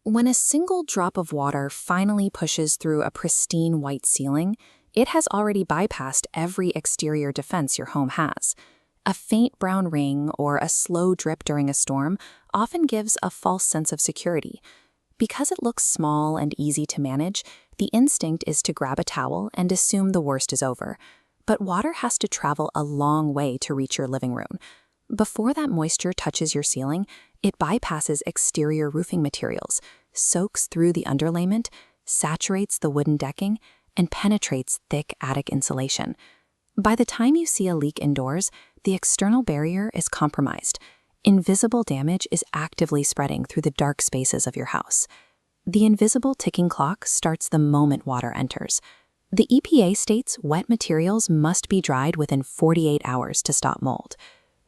When a single drop of water finally pushes through a pristine white ceiling, it has already bypassed every exterior defense your home has. A faint brown ring or a slow drip during a storm often gives a false sense of security. Because it looks small and easy to manage, the instinct is to grab a towel and assume the worst is over. But water has to travel a long way to reach your living room. Before that moisture touches your ceiling, it bypasses exterior roofing materials, soaks through the underlayment, saturates the wooden decking, and penetrates thick attic insulation. By the time you see a leak indoors, the external barrier is compromised. Invisible damage is actively spreading through the dark spaces of your house. The invisible ticking clock starts the moment water enters. The EPA states wet materials must be dried within 48 hours to stop mold.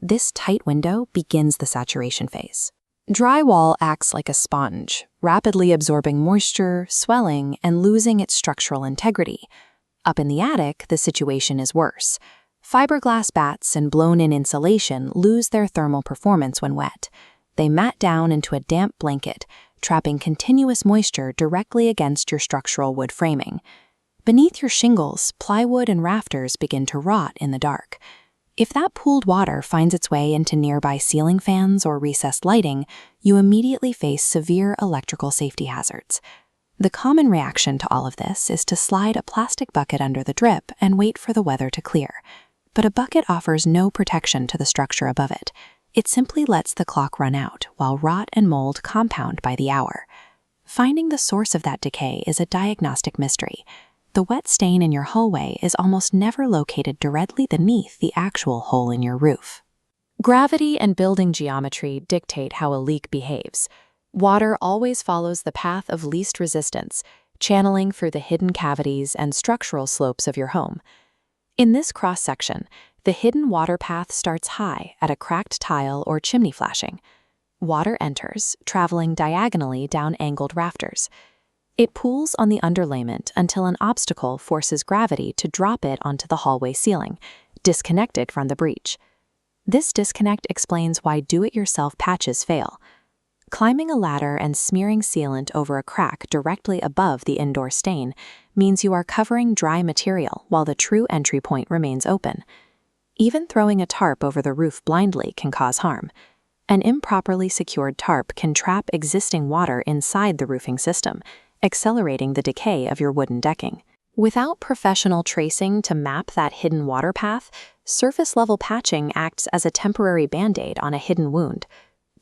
This tight window begins the saturation phase. Drywall acts like a sponge, rapidly absorbing moisture, swelling, and losing its structural integrity. Up in the attic, the situation is worse. Fiberglass bats and blown-in insulation lose their thermal performance when wet. They mat down into a damp blanket, trapping continuous moisture directly against your structural wood framing. Beneath your shingles, plywood and rafters begin to rot in the dark. If that pooled water finds its way into nearby ceiling fans or recessed lighting, you immediately face severe electrical safety hazards. The common reaction to all of this is to slide a plastic bucket under the drip and wait for the weather to clear. But a bucket offers no protection to the structure above it. It simply lets the clock run out while rot and mold compound by the hour. Finding the source of that decay is a diagnostic mystery. The wet stain in your hallway is almost never located directly beneath the actual hole in your roof. Gravity and building geometry dictate how a leak behaves. Water always follows the path of least resistance, channeling through the hidden cavities and structural slopes of your home. In this cross-section, the hidden water path starts high at a cracked tile or chimney flashing. Water enters, traveling diagonally down angled rafters. It pools on the underlayment until an obstacle forces gravity to drop it onto the hallway ceiling, disconnected from the breach. This disconnect explains why do-it-yourself patches fail. Climbing a ladder and smearing sealant over a crack directly above the indoor stain means you are covering dry material while the true entry point remains open. Even throwing a tarp over the roof blindly can cause harm. An improperly secured tarp can trap existing water inside the roofing system, accelerating the decay of your wooden decking. Without professional tracing to map that hidden water path, surface-level patching acts as a temporary band-aid on a hidden wound.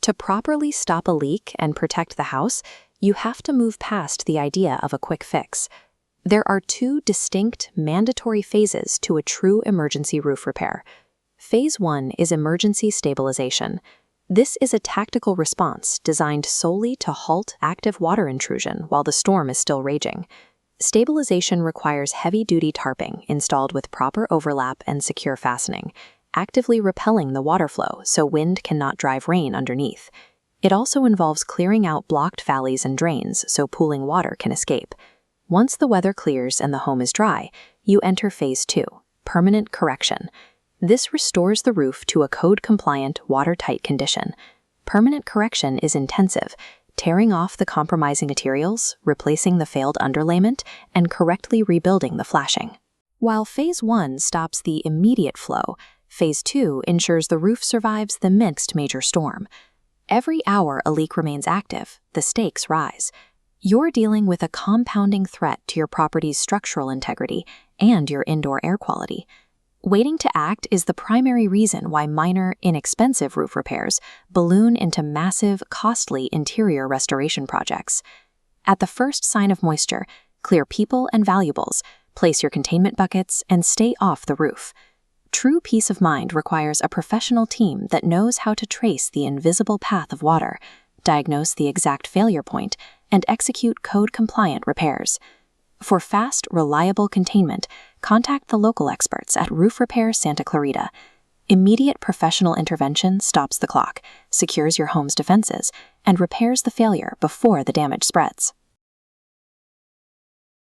To properly stop a leak and protect the house, you have to move past the idea of a quick fix. There are two distinct, mandatory phases to a true emergency roof repair. Phase 1 is emergency stabilization. This is a tactical response designed solely to halt active water intrusion while the storm is still raging. Stabilization requires heavy-duty tarping installed with proper overlap and secure fastening, actively repelling the water flow so wind cannot drive rain underneath. It also involves clearing out blocked valleys and drains so pooling water can escape. Once the weather clears and the home is dry, you enter Phase 2, permanent correction. This restores the roof to a code-compliant, watertight condition. Permanent correction is intensive, tearing off the compromising materials, replacing the failed underlayment, and correctly rebuilding the flashing. While Phase 1 stops the immediate flow, Phase 2 ensures the roof survives the next major storm. Every hour a leak remains active, the stakes rise. You're dealing with a compounding threat to your property's structural integrity and your indoor air quality. Waiting to act is the primary reason why minor, inexpensive roof repairs balloon into massive, costly interior restoration projects. At the first sign of moisture, clear people and valuables, place your containment buckets, and stay off the roof. True peace of mind requires a professional team that knows how to trace the invisible path of water, diagnose the exact failure point, and execute code-compliant repairs. For fast, reliable containment, contact the local experts at Repair Santa Clarita. Immediate professional intervention stops the clock, secures your home's defenses, and repairs the failure before the damage spreads.